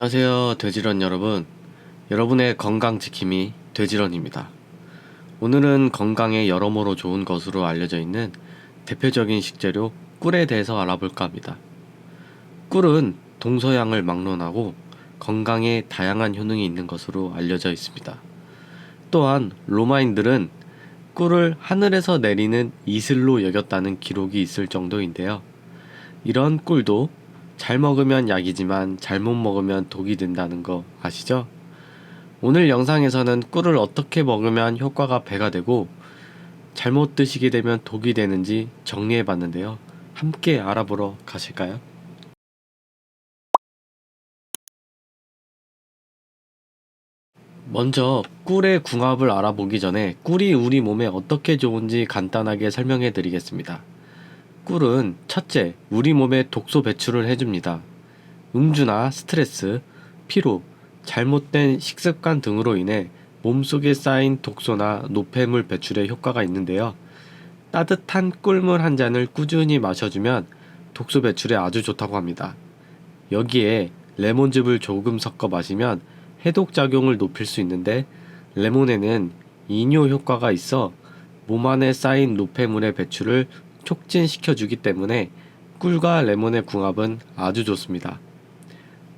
안녕하세요, 돼지런 여러분. 여러분의 건강 지킴이 돼지런입니다. 오늘은 건강에 여러모로 좋은 것으로 알려져 있는 대표적인 식재료 꿀에 대해서 알아볼까 합니다. 꿀은 동서양을 막론하고 건강에 다양한 효능이 있는 것으로 알려져 있습니다. 또한 로마인들은 꿀을 하늘에서 내리는 이슬로 여겼다는 기록이 있을 정도인데요. 이런 꿀도 잘 먹으면 약이지만 잘못 먹으면 독이 된다는 거 아시죠? 오늘 영상에서는 꿀을 어떻게 먹으면 효과가 배가 되고 잘못 드시게 되면 독이 되는지 정리해 봤는데요. 함께 알아보러 가실까요? 먼저 꿀의 궁합을 알아보기 전에 꿀이 우리 몸에 어떻게 좋은지 간단하게 설명해 드리겠습니다. 꿀은 첫째, 우리 몸에 독소 배출을 해줍니다. 음주나 스트레스, 피로, 잘못된 식습관 등으로 인해 몸속에 쌓인 독소나 노폐물 배출에 효과가 있는데요. 따뜻한 꿀물 한 잔을 꾸준히 마셔주면 독소 배출에 아주 좋다고 합니다. 여기에 레몬즙을 조금 섞어 마시면 해독작용을 높일 수 있는데, 레몬에는 이뇨 효과가 있어 몸 안에 쌓인 노폐물의 배출을 촉진시켜주기 때문에 꿀과 레몬의 궁합은 아주 좋습니다.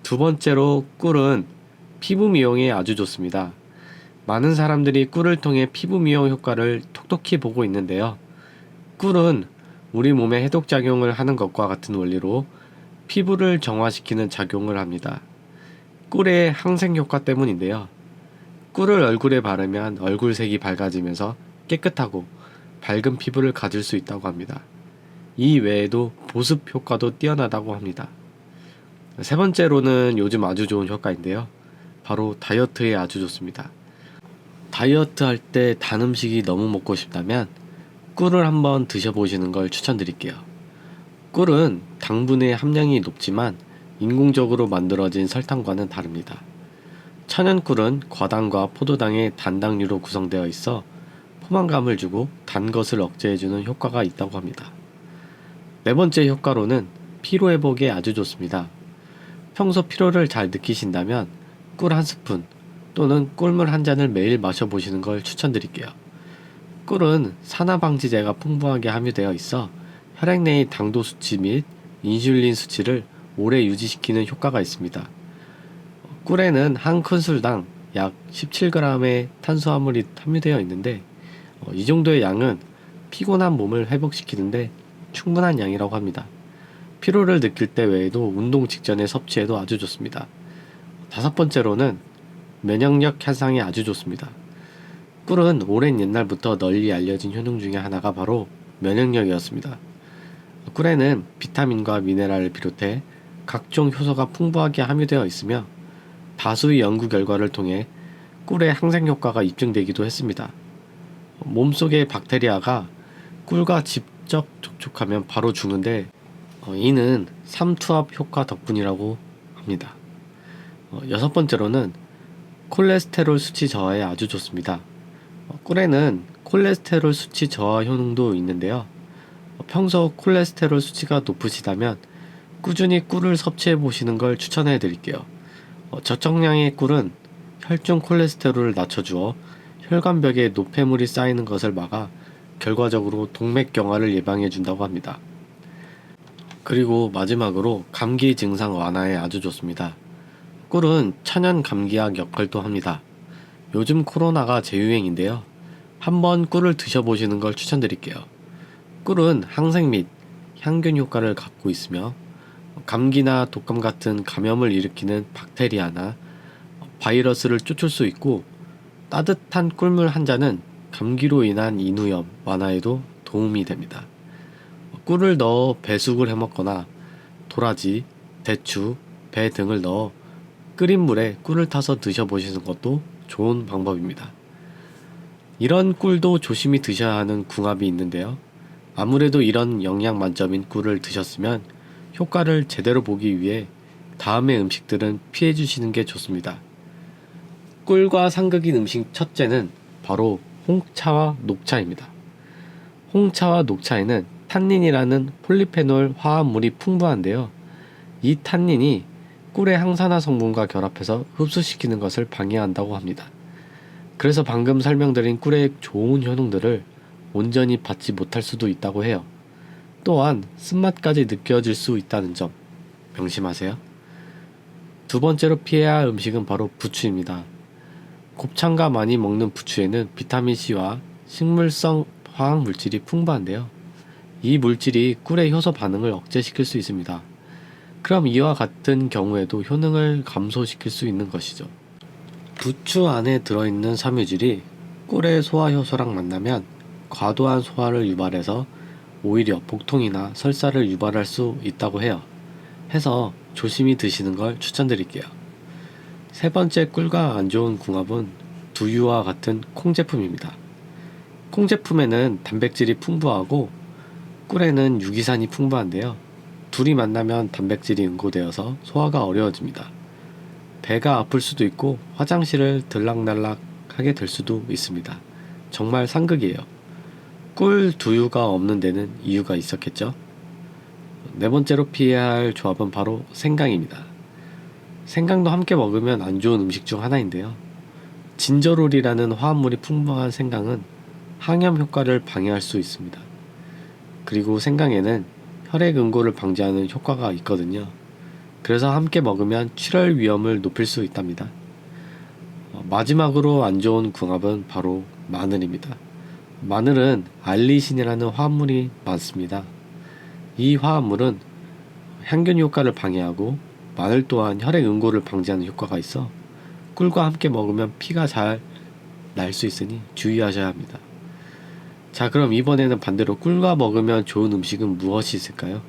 두 번째로 꿀은 피부 미용에 아주 좋습니다. 많은 사람들이 꿀을 통해 피부 미용 효과를 톡톡히 보고 있는데요. 꿀은 우리 몸에 해독작용을 하는 것과 같은 원리로 피부를 정화시키는 작용을 합니다. 꿀의 항생 효과 때문인데요. 꿀을 얼굴에 바르면 얼굴색이 밝아지면서 깨끗하고 밝은 피부를 가질 수 있다고 합니다. 이 외에도 보습 효과도 뛰어나다고 합니다. 세 번째로는 요즘 아주 좋은 효과인데요. 바로 다이어트에 아주 좋습니다. 다이어트 할 때 단 음식이 너무 먹고 싶다면 꿀을 한번 드셔보시는 걸 추천드릴게요. 꿀은 당분의 함량이 높지만 인공적으로 만들어진 설탕과는 다릅니다. 천연꿀은 과당과 포도당의 단당류로 구성되어 있어 포만감을 주고 단 것을 억제해주는 효과가 있다고 합니다. 네 번째 효과로는 피로회복에 아주 좋습니다. 평소 피로를 잘 느끼신다면 꿀 한 스푼 또는 꿀물 한 잔을 매일 마셔보시는 걸 추천드릴게요. 꿀은 산화방지제가 풍부하게 함유되어 있어 혈액 내의 당도 수치 및 인슐린 수치를 오래 유지시키는 효과가 있습니다. 꿀에는 한 큰술당 약 17g의 탄수화물이 함유되어 있는데, 이 정도의 양은 피곤한 몸을 회복시키는데 충분한 양이라고 합니다. 피로를 느낄 때 외에도 운동 직전에 섭취해도 아주 좋습니다. 다섯 번째로는 면역력 향상에 아주 좋습니다. 꿀은 오랜 옛날부터 널리 알려진 효능 중에 하나가 바로 면역력이었습니다. 꿀에는 비타민과 미네랄을 비롯해 각종 효소가 풍부하게 함유되어 있으며 다수의 연구 결과를 통해 꿀의 항생 효과가 입증되기도 했습니다. 몸속의 박테리아가 꿀과 직접 접촉하면 바로 죽는데, 이는 삼투압 효과 덕분이라고 합니다. 여섯 번째로는 콜레스테롤 수치 저하에 아주 좋습니다. 꿀에는 콜레스테롤 수치 저하 효능도 있는데요. 평소 콜레스테롤 수치가 높으시다면 꾸준히 꿀을 섭취해 보시는 걸 추천해 드릴게요. 적정량의 꿀은 혈중 콜레스테롤을 낮춰주어 혈관벽에 노폐물이 쌓이는 것을 막아 결과적으로 동맥경화를 예방해 준다고 합니다. 그리고 마지막으로 감기 증상 완화에 아주 좋습니다. 꿀은 천연 감기약 역할도 합니다. 요즘 코로나가 재유행인데요. 한번 꿀을 드셔보시는 걸 추천드릴게요. 꿀은 항생 및 향균 효과를 갖고 있으며 감기나 독감 같은 감염을 일으키는 박테리아나 바이러스를 쫓을 수 있고, 따뜻한 꿀물 한 잔은 감기로 인한 인후염 완화에도 도움이 됩니다. 꿀을 넣어 배숙을 해먹거나 도라지, 대추, 배 등을 넣어 끓인 물에 꿀을 타서 드셔보시는 것도 좋은 방법입니다. 이런 꿀도 조심히 드셔야 하는 궁합이 있는데요. 아무래도 이런 영양 만점인 꿀을 드셨으면 효과를 제대로 보기 위해 다음의 음식들은 피해 주시는 게 좋습니다. 꿀과 상극인 음식 첫째는 바로 홍차와 녹차입니다. 홍차와 녹차에는 탄닌이라는 폴리페놀 화합물이 풍부한데요. 이 탄닌이 꿀의 항산화 성분과 결합해서 흡수시키는 것을 방해한다고 합니다. 그래서 방금 설명드린 꿀의 좋은 효능들을 온전히 받지 못할 수도 있다고 해요. 또한 쓴맛까지 느껴질 수 있다는 점 명심하세요. 두 번째로 피해야 할 음식은 바로 부추입니다. 곱창과 많이 먹는 부추에는 비타민C와 식물성 화학물질이 풍부한데요. 이 물질이 꿀의 효소 반응을 억제시킬 수 있습니다. 그럼 이와 같은 경우에도 효능을 감소시킬 수 있는 것이죠. 부추 안에 들어있는 섬유질이 꿀의 소화효소랑 만나면 과도한 소화를 유발해서 오히려 복통이나 설사를 유발할 수 있다고 해요. 해서 조심히 드시는 걸 추천드릴게요. 세 번째 꿀과 안 좋은 궁합은 두유와 같은 콩 제품입니다. 콩 제품에는 단백질이 풍부하고 꿀에는 유기산이 풍부한데요. 둘이 만나면 단백질이 응고되어서 소화가 어려워집니다. 배가 아플 수도 있고 화장실을 들락날락 하게 될 수도 있습니다. 정말 상극이에요. 꿀 두유가 없는 데는 이유가 있었겠죠? 네 번째로 피해야 할 조합은 바로 생강입니다. 생강도 함께 먹으면 안 좋은 음식 중 하나인데요. 진저롤이라는 화합물이 풍부한 생강은 항염 효과를 방해할 수 있습니다. 그리고 생강에는 혈액 응고를 방지하는 효과가 있거든요. 그래서 함께 먹으면 출혈 위험을 높일 수 있답니다. 마지막으로 안 좋은 궁합은 바로 마늘입니다. 마늘은 알리신이라는 화합물이 많습니다. 이 화합물은 향균 효과를 방해하고 마늘 또한 혈액 응고를 방지하는 효과가 있어 꿀과 함께 먹으면 피가 잘 날 수 있으니 주의하셔야 합니다. 자, 그럼 이번에는 반대로 꿀과 먹으면 좋은 음식은 무엇이 있을까요?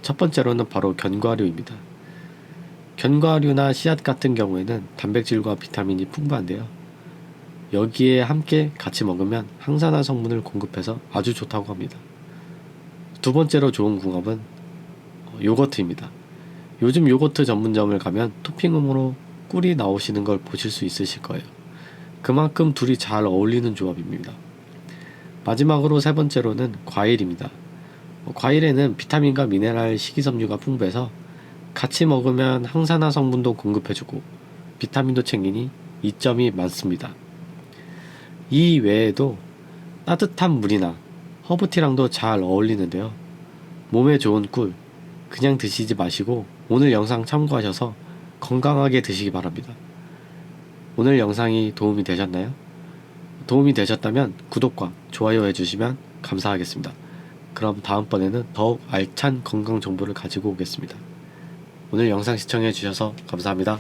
첫 번째로는 바로 견과류입니다. 견과류나 씨앗 같은 경우에는 단백질과 비타민이 풍부한데요. 여기에 함께 같이 먹으면 항산화 성분을 공급해서 아주 좋다고 합니다. 두 번째로 좋은 궁합은 요거트입니다. 요즘 요거트 전문점을 가면 토핑으로 꿀이 나오시는 걸 보실 수 있으실 거예요. 그만큼 둘이 잘 어울리는 조합입니다. 마지막으로 세 번째로는 과일입니다. 과일에는 비타민과 미네랄 식이섬유가 풍부해서 같이 먹으면 항산화 성분도 공급해주고 비타민도 챙기니 이점이 많습니다. 이 외에도 따뜻한 물이나 허브티랑도 잘 어울리는데요. 몸에 좋은 꿀 그냥 드시지 마시고 오늘 영상 참고하셔서 건강하게 드시기 바랍니다. 오늘 영상이 도움이 되셨나요? 도움이 되셨다면 구독과 좋아요 해주시면 감사하겠습니다. 그럼 다음번에는 더욱 알찬 건강 정보를 가지고 오겠습니다. 오늘 영상 시청해 주셔서 감사합니다.